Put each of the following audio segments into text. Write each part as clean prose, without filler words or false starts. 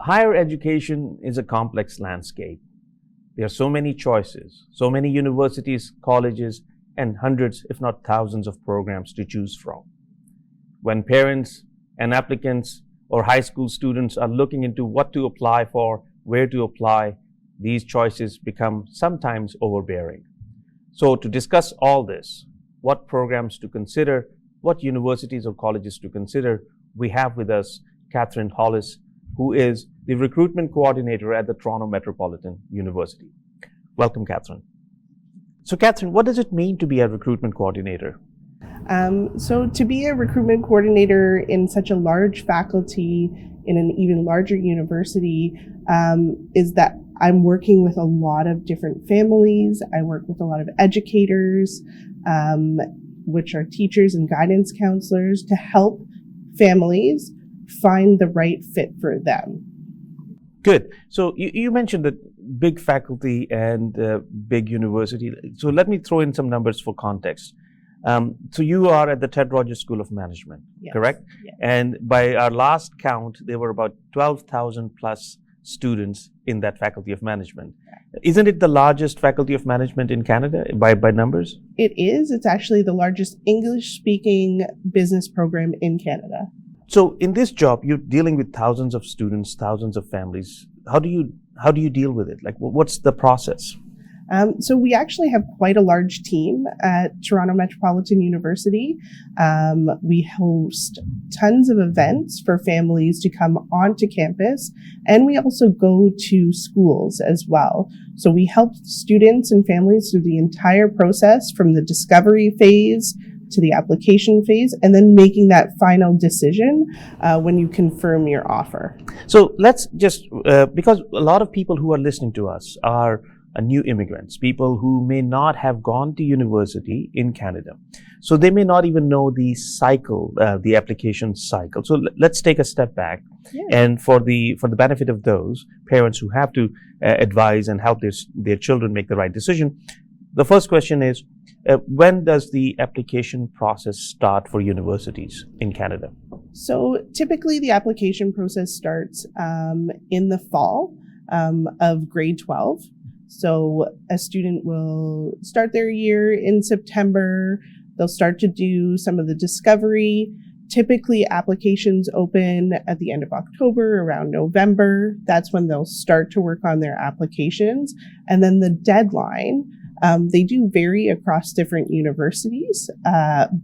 Higher education is a complex landscape. There are so many choices, so many universities, colleges, and hundreds, if not thousands of programs to choose from. When parents and applicants or high school students are looking into what to apply for, where to apply, these choices become sometimes overbearing. So to discuss all this, what programs to consider, what universities or colleges to consider, we have with us Katherine Hollas, who is the Recruitment Coordinator at the Toronto Metropolitan University. Welcome, Katherine. So, Katherine, what does it mean to be a Recruitment Coordinator? So to be a recruitment coordinator in such a large faculty in an even larger university is that I'm working with a lot of different families. I work with a lot of educators, which are teachers and guidance counselors, to help families find the right fit for them. Good. So you mentioned that big faculty and big university. So let me throw in some numbers for context. So you are at the Ted Rogers School of Management, Yes. correct? Yes. And by our last count, there were about 12,000 plus students in that Faculty of Management. Isn't it the largest Faculty of Management in Canada by numbers? It is. It's actually the largest English-speaking business program in Canada. So in this job, you're dealing with thousands of students, thousands of families. How do you deal with it? Like, what's the process? So we actually have quite a large team at Toronto Metropolitan University. We host tons of events for families to come onto campus, and we also go to schools as well. So we help students and families through the entire process, from the discovery phase to the application phase, and then making that final decision when you confirm your offer. So let's just, because a lot of people who are listening to us are new immigrants, people who may not have gone to university in Canada. So they may not even know the cycle, the application cycle. So let's take a step back. Yeah. And for the benefit of those parents who have to advise and help their children make the right decision, the first question is, when does the application process start for universities in Canada? So typically the application process starts in the fall of grade 12. So a student will start their year in September. They'll start to do some of the discovery. Typically applications open at the end of October, around November. That's when they'll start to work on their applications. And then the deadline, they do vary across different universities,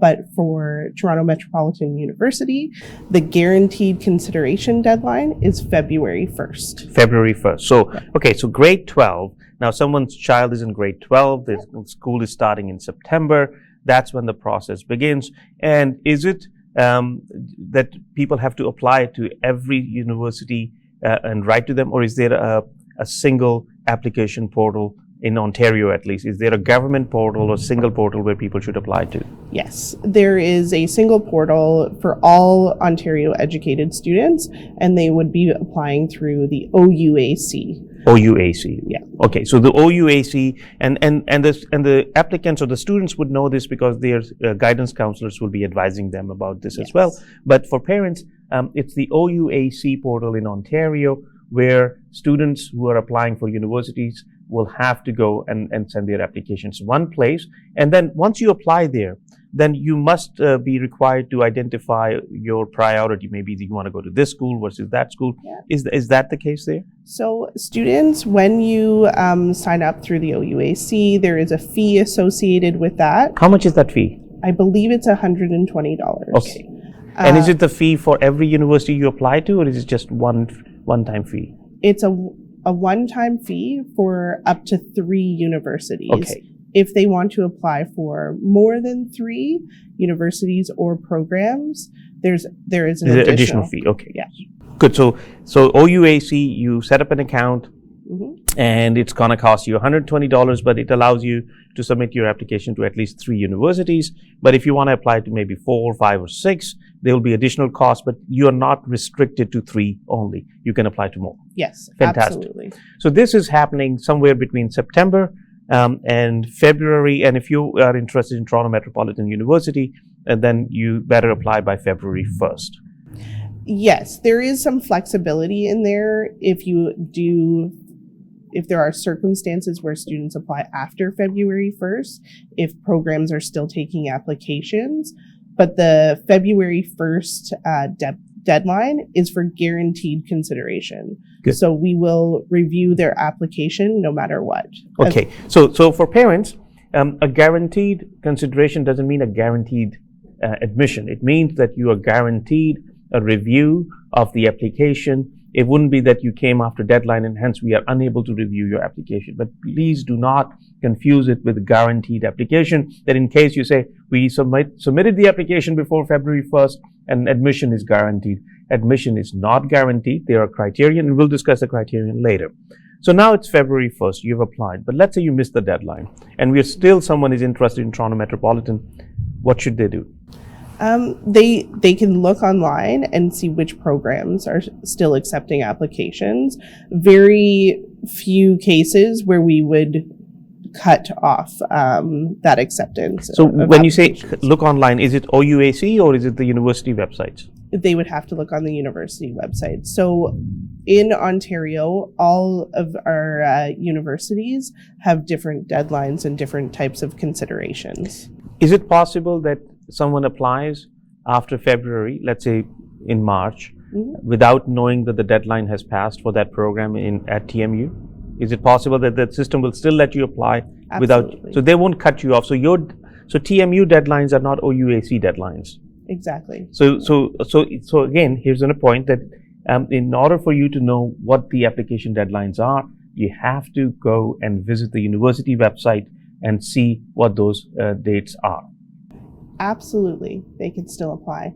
but for Toronto Metropolitan University, the guaranteed consideration deadline is February 1st. February 1st. So, okay, so grade 12. Now, someone's child is in grade 12. The school is starting in September. That's when the process begins. And is it that people have to apply to every university and write to them, or is there a single application portal in Ontario, at least? Is there a government portal or single portal where people should apply to? Yes, there is a single portal for all Ontario educated students, and they would be applying through the OUAC. OUAC. Yeah. Okay, so the OUAC and the applicants or the students would know this because their guidance counselors will be advising them about this as well. But for parents, it's the OUAC portal in Ontario, where students who are applying for universities will have to go and send their applications one place. And then once you apply there, then you must be required to identify your priority. Maybe you want to go to this school versus that school. Yeah. Is that the case there? So students, when you sign up through the OUAC, there is a fee associated with that. How much is that fee? I believe it's $120. Okay. And is it the fee for every university you apply to, or is it just one-time fee? It's a one-time fee for up to 3 universities. Okay. If they want to apply for more than 3 universities or programs, there is an additional fee. Okay. Yeah. Good. So OUAC, you set up an account, and it's going to cost you $120, but it allows you to submit your application to at least 3 universities. But if you want to apply to maybe 4, 5, or 6, there will be additional costs, but you are not restricted to 3 only. You can apply to more. Yes, fantastic. Absolutely. So this is happening somewhere between September and February. And if you are interested in Toronto Metropolitan University, then you better apply by February 1st. Yes, there is some flexibility in there if there are circumstances where students apply after February 1st, if programs are still taking applications. But the February 1st deadline is for guaranteed consideration. Good. So we will review their application no matter what. Okay, so for parents, a guaranteed consideration doesn't mean a guaranteed admission. It means that you are guaranteed a review of the application. It wouldn't be that you came after deadline and hence we are unable to review your application. But please do not confuse it with guaranteed application, that in case you say we submitted the application before February 1st and admission is guaranteed. Admission is not guaranteed. There are criteria, and we'll discuss the criterion later. So now it's February 1st, you've applied, but let's say you missed the deadline and someone is interested in Toronto Metropolitan. What should they do? They can look online and see which programs are still accepting applications. Very few cases where we would cut off that acceptance. So when you say look online, is it OUAC or is it the university websites? They would have to look on the university website. So in Ontario, all of our universities have different deadlines and different types of considerations. Is it possible that someone applies after February, let's say in March, without knowing that the deadline has passed for that program at TMU? Is it possible that the system will still let you apply Absolutely. so they won't cut you off? So TMU deadlines are not OUAC deadlines. Exactly. So again, here's a point that in order for you to know what the application deadlines are, you have to go and visit the university website and see what those dates are. Absolutely, they can still apply.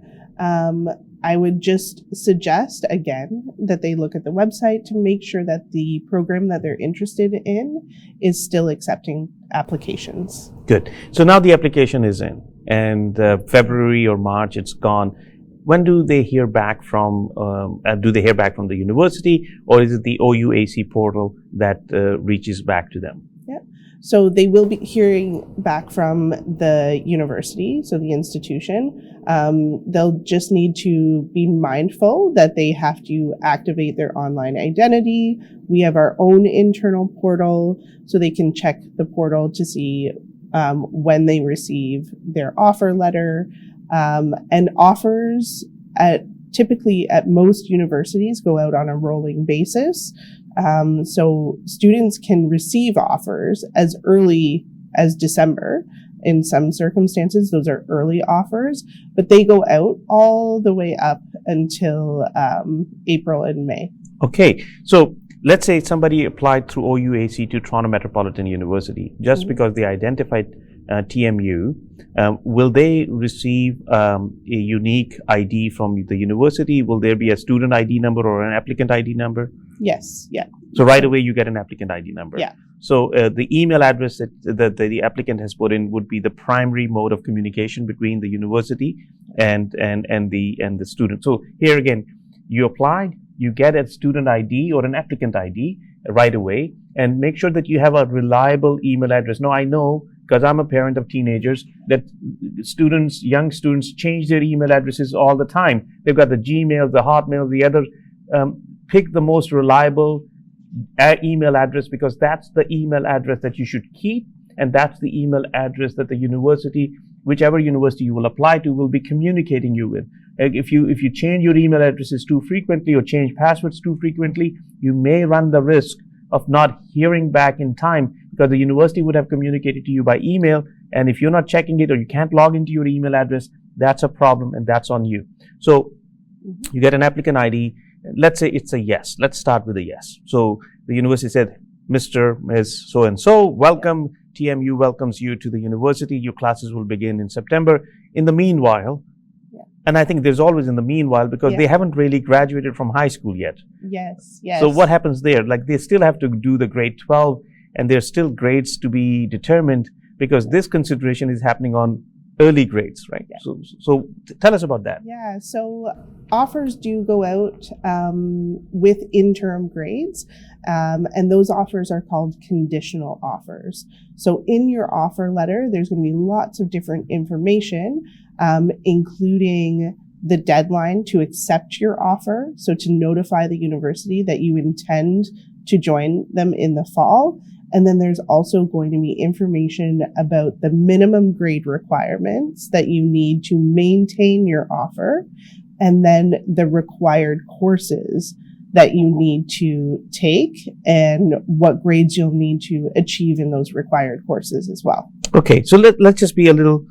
I would just suggest, again, that they look at the website to make sure that the program that they're interested in is still accepting applications. Good. So now the application is in, and February or March, it's gone. When do they hear back from, the university, or is it the OUAC portal that reaches back to them? Yeah. So they will be hearing back from the university, so the institution. They'll just need to be mindful that they have to activate their online identity. We have our own internal portal, so they can check the portal to see when they receive their offer letter. And offers typically at most universities go out on a rolling basis. So students can receive offers as early as December. In some circumstances, those are early offers, but they go out all the way up until April and May. Okay, so let's say somebody applied through OUAC to Toronto Metropolitan University just because they identified TMU. Will they receive a unique ID from the university? Will there be a student ID number or an applicant ID number? Yes, yeah. So right away you get an applicant ID number. Yeah. So the email address that the applicant has put in would be the primary mode of communication between the university and the student. So here again, you applied, you get a student ID or an applicant ID right away, and make sure that you have a reliable email address. Now I know, because I'm a parent of teenagers, that young students change their email addresses all the time. They've got the Gmail, the Hotmail, the other. Pick the most reliable email address, because that's the email address that you should keep, and that's the email address that the university, whichever university you will apply to, will be communicating you with. If you change your email addresses too frequently or change passwords too frequently, you may run the risk of not hearing back in time, because the university would have communicated to you by email, and if you're not checking it or you can't log into your email address, that's a problem and that's on you. So you get an applicant ID. Let's say it's a yes. Let's start with a yes. So the university said, Mr. Ms. So-and-so, welcome. TMU welcomes you to the university. Your classes will begin in September. In the meanwhile, and I think there's always in the meanwhile, because they haven't really graduated from high school yet. Yes. So what happens there? Like, they still have to do the grade 12, and there's still grades to be determined, because this consideration is happening on early grades, right? Yeah. So tell us about that. Yeah, so offers do go out with interim grades, and those offers are called conditional offers. So in your offer letter, there's going to be lots of different information, including the deadline to accept your offer, so to notify the university that you intend to join them in the fall. And then there's also going to be information about the minimum grade requirements that you need to maintain your offer, and then the required courses that you need to take and what grades you'll need to achieve in those required courses as well. Okay, so let's just be a little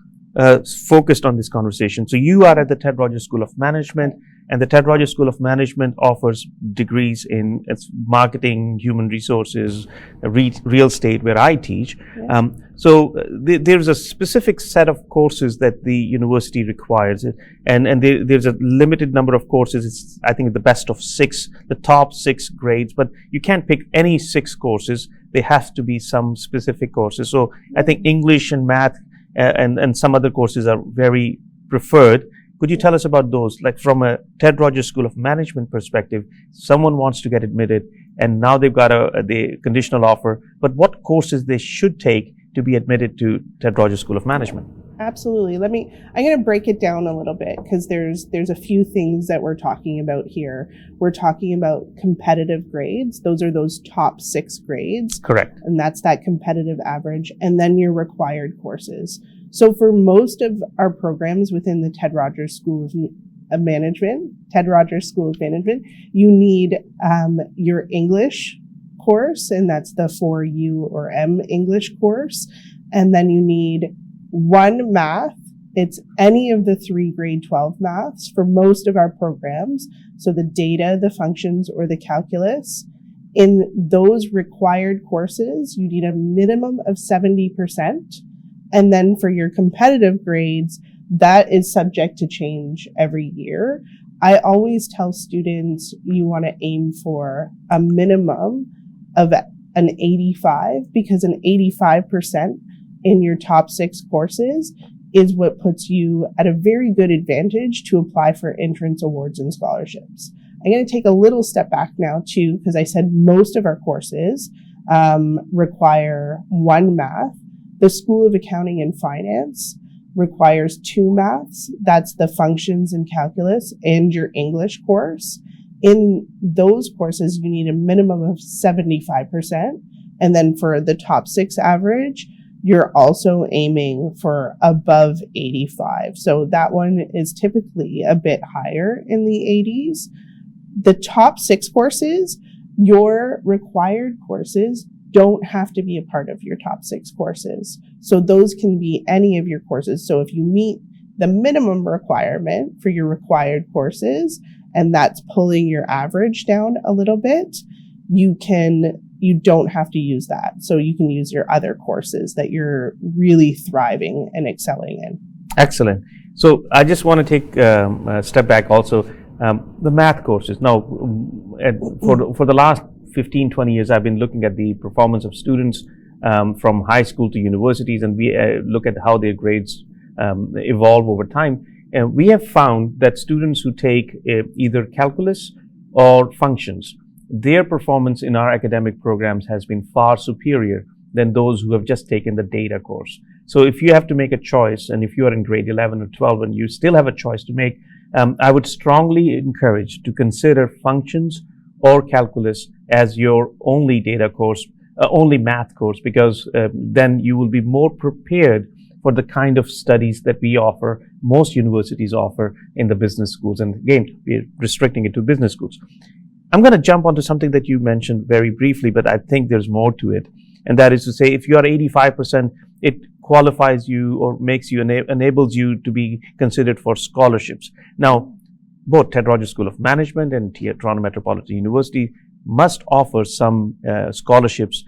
focused on this conversation. So you are at the Ted Rogers School of Management, and the Ted Rogers School of Management offers degrees in marketing, human resources, real estate, where I teach. Yeah. There's a specific set of courses that the university requires, and there's a limited number of courses. It's, I think, the best of 6, the top 6 grades, but you can't pick any 6 courses. They have to be some specific courses. So I think English and math and some other courses are very preferred. Could you tell us about those? Like from a Ted Rogers School of Management perspective, someone wants to get admitted and now they've got the conditional offer, but what courses they should take to be admitted to Ted Rogers School of Management? Absolutely. I'm going to break it down a little bit because there's a few things that we're talking about here. We're talking about competitive grades. Those are those top 6 grades. Correct. And that's that competitive average. And then your required courses. So for most of our programs within the Ted Rogers School of Management, you need your English course, and that's the 4U or M English course. And then you need 1 math. It's any of the 3 grade 12 maths for most of our programs. So the data, the functions, or the calculus. In those required courses, you need a minimum of 70%. And then for your competitive grades, that is subject to change every year. I always tell students you want to aim for a minimum of an 85, because an 85% in your top 6 courses is what puts you at a very good advantage to apply for entrance awards and scholarships. I'm going to take a little step back now too, because I said most of our courses require 1 math. The School of Accounting and Finance requires 2 maths. That's the functions and calculus and your English course. In those courses, you need a minimum of 75%. And then for the top 6 average, you're also aiming for above 85. So that one is typically a bit higher in the 80s. The top 6 courses, your required courses don't have to be a part of your top 6 courses. So those can be any of your courses. So if you meet the minimum requirement for your required courses, and that's pulling your average down a little bit, you don't have to use that. So you can use your other courses that you're really thriving and excelling in. Excellent. So I just want to take a step back also. The math courses. Now, for the last 15, 20 years, I've been looking at the performance of students from high school to universities, and we look at how their grades evolve over time. And we have found that students who take either calculus or functions, their performance in our academic programs has been far superior than those who have just taken the data course. So if you have to make a choice, and if you are in grade 11 or 12 and you still have a choice to make, I would strongly encourage to consider functions or calculus as your only data course, only math course, because then you will be more prepared for the kind of studies that we offer, most universities offer in the business schools. And again, we're restricting it to business schools. I'm going to jump onto something that you mentioned very briefly, but I think there's more to it. And that is to say, if you are 85%, it qualifies you or makes you, enables you to be considered for scholarships. Now, both Ted Rogers School of Management and Toronto Metropolitan University must offer some scholarships.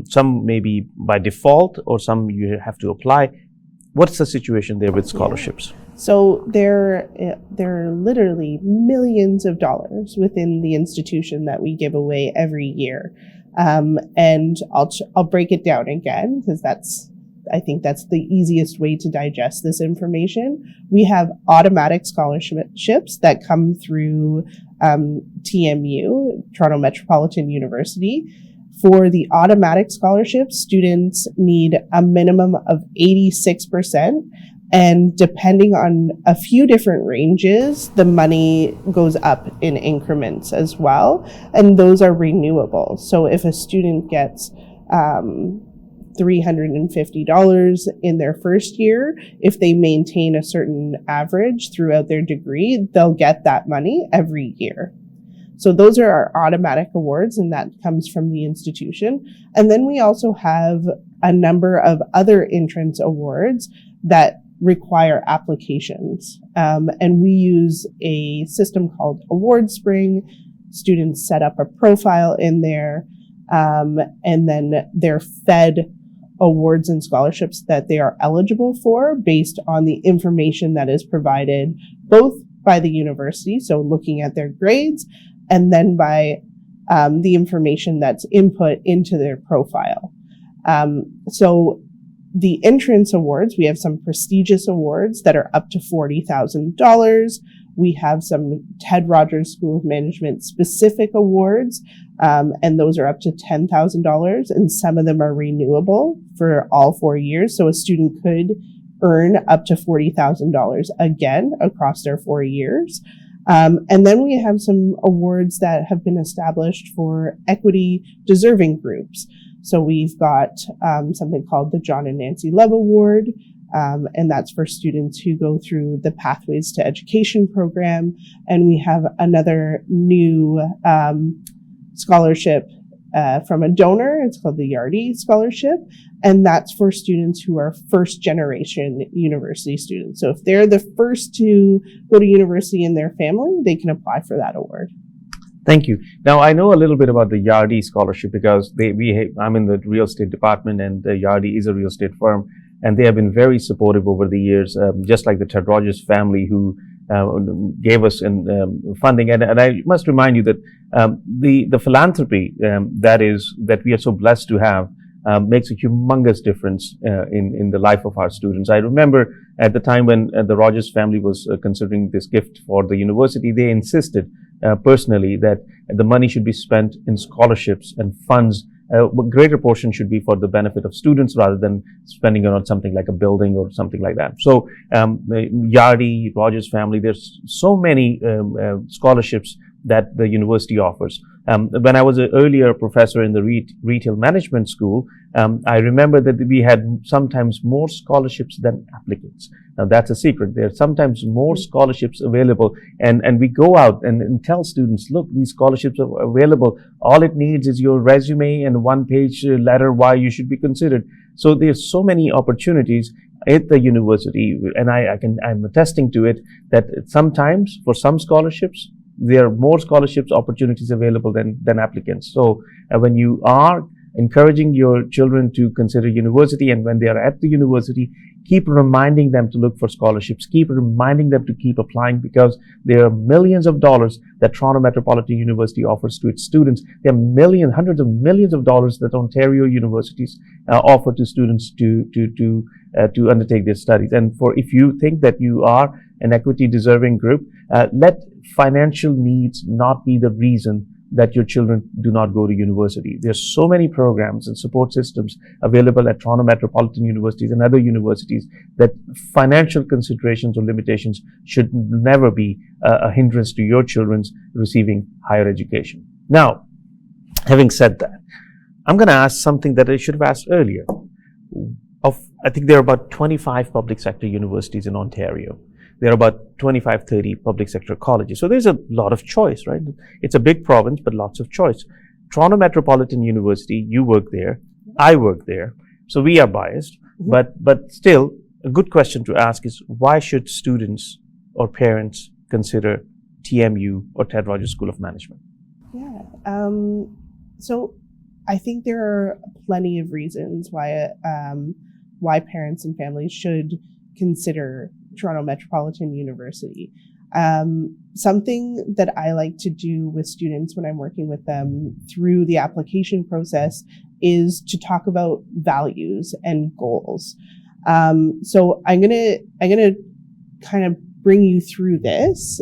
Some maybe by default, or some you have to apply. What's the situation there with scholarships? So there are literally millions of dollars within the institution that we give away every year. And I'll break it down again, because I think that's the easiest way to digest this information. We have automatic scholarships that come through TMU, Toronto Metropolitan University. For the automatic scholarships, students need a minimum of 86%, And depending on a few different ranges, the money goes up in increments as well. And those are renewable. So if a student gets $350 in their first year, if they maintain a certain average throughout their degree, they'll get that money every year. So those are our automatic awards, and that comes from the institution. And then we also have a number of other entrance awards that require applications. And we use a system called Award Spring. Students set up a profile in there, and then they're fed awards and scholarships that they are eligible for based on the information that is provided both by the university, so looking at their grades, and then by the information that's input into their profile. So the entrance awards, we have some prestigious awards that are up to $40,000. We have some Ted Rogers School of Management specific awards, and those are up to $10,000, and some of them are renewable for all 4 years. So a student could earn up to $40,000 again across their 4 years. And then we have some awards that have been established for equity deserving groups. So we've got something called the John and Nancy Love Award, and that's for students who go through the Pathways to Education program. And we have another new scholarship from a donor. It's called the Yardy Scholarship, and that's for students who are first generation university students. So if they're the first to go to university in their family, they can apply for that award. Thank you. Now, I know a little bit about the Yardy Scholarship because I'm in the real estate department, and Yardy is a real estate firm, and they have been very supportive over the years, just like the Ted Rogers family who gave us funding. And I must remind you that the philanthropy that we are so blessed to have makes a humongous difference in the life of our students. I remember at the time when the Rogers family was considering this gift for the university, they insisted personally that the money should be spent in scholarships and funds. A greater portion should be for the benefit of students rather than spending it on something like a building or something like that. So Yardy, Rogers family, there's so many scholarships that the university offers. When I was an earlier professor in the retail management school, I remember that we had sometimes more scholarships than applicants. Now that's a secret. There are sometimes more scholarships available, and we go out and tell students, look, these scholarships are available. All it needs is your resume and a one-page letter why you should be considered. So there's so many opportunities at the university, and I'm attesting to it that sometimes for some scholarships, there are more scholarships opportunities available than applicants. So when you are encouraging your children to consider university, and when they are at the university, keep reminding them to look for scholarships, keep reminding them to keep applying, because there are millions of dollars that Toronto Metropolitan University offers to its students. There are millions, hundreds of millions of dollars that Ontario universities offer to students to undertake their studies. And if you think that you are an equity deserving group, let financial needs not be the reason that your children do not go to university. There's so many programs and support systems available at Toronto Metropolitan Universities and other universities that financial considerations or limitations should never be a hindrance to your children's receiving higher education. Now, having said that, I'm going to ask something that I should have asked earlier. I think there are about 25 public sector universities in Ontario. There are about 25, 30 public sector colleges. So there's a lot of choice, right? It's a big province, but lots of choice. Toronto Metropolitan University, you work there, I work there. So we are biased, but still a good question to ask is, why should students or parents consider TMU or Ted Rogers School of Management? Yeah. So I think there are plenty of reasons why parents and families should consider Toronto Metropolitan University. Something that I like to do with students when I'm working with them through the application process is to talk about values and goals. So I'm gonna kind of bring you through this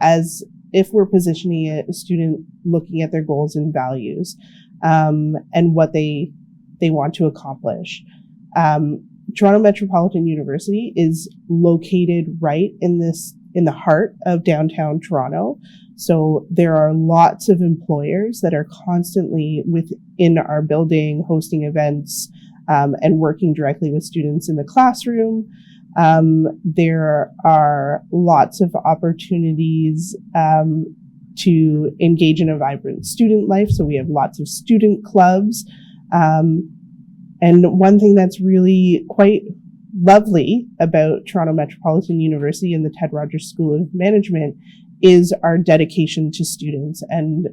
as if we're positioning a student looking at their goals and values and what they want to accomplish. Toronto Metropolitan University is located right in the heart of downtown Toronto. So there are lots of employers that are constantly within our building hosting events and working directly with students in the classroom. There are lots of opportunities to engage in a vibrant student life. So we have lots of student clubs. And one thing that's really quite lovely about Toronto Metropolitan University and the Ted Rogers School of Management is our dedication to students and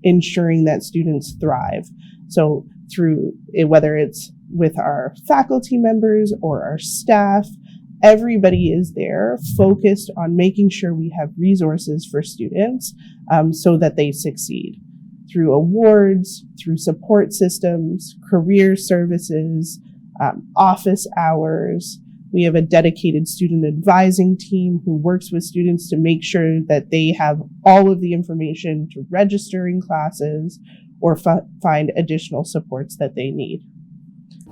ensuring that students thrive. So through whether it's with our faculty members or our staff, everybody is there focused on making sure we have resources for students so that they succeed. Through awards, through support systems, career services, office hours. We have a dedicated student advising team who works with students to make sure that they have all of the information to register in classes or find additional supports that they need.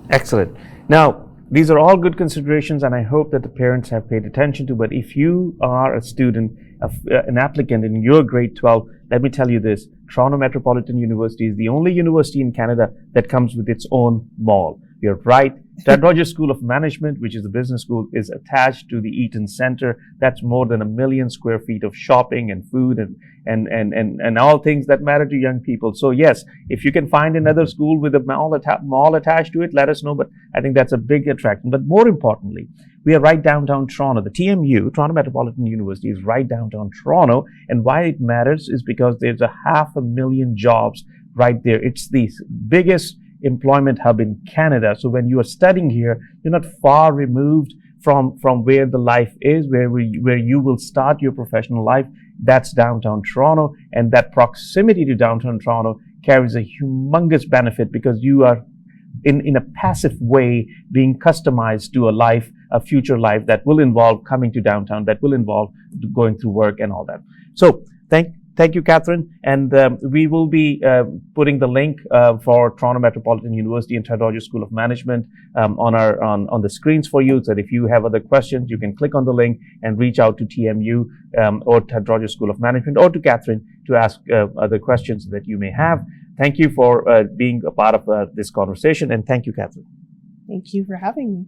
Excellent. Now, these are all good considerations, and I hope that the parents have paid attention to. But if you are a student, an applicant in your grade 12, let me tell you this. Toronto Metropolitan University is the only university in Canada that comes with its own mall. You're right. Ted Rogers School of Management, which is the business school, is attached to the Eaton Center. That's more than 1 million square feet of shopping and food and all things that matter to young people. So yes, if you can find another school with a mall attached to it, let us know. But I think that's a big attraction. But more importantly, we are right downtown Toronto. The TMU, Toronto Metropolitan University, is right downtown Toronto. And why it matters is because there's 500,000 jobs right there. It's the biggest employment hub in Canada. So when you are studying here, you're not far removed from where the life is, where you will start your professional life. That's downtown Toronto. And that proximity to downtown Toronto carries a humongous benefit because you are in a passive way being customized to a future life that will involve coming to downtown, that will involve going through work and all that. So thank you, Katherine. And we will be putting the link for Toronto Metropolitan University and Ted Rogers School of Management on the screens for you. So that if you have other questions, you can click on the link and reach out to TMU or Ted Rogers School of Management or to Katherine to ask other questions that you may have. Thank you for being a part of this conversation, and thank you, Katherine. Thank you for having me.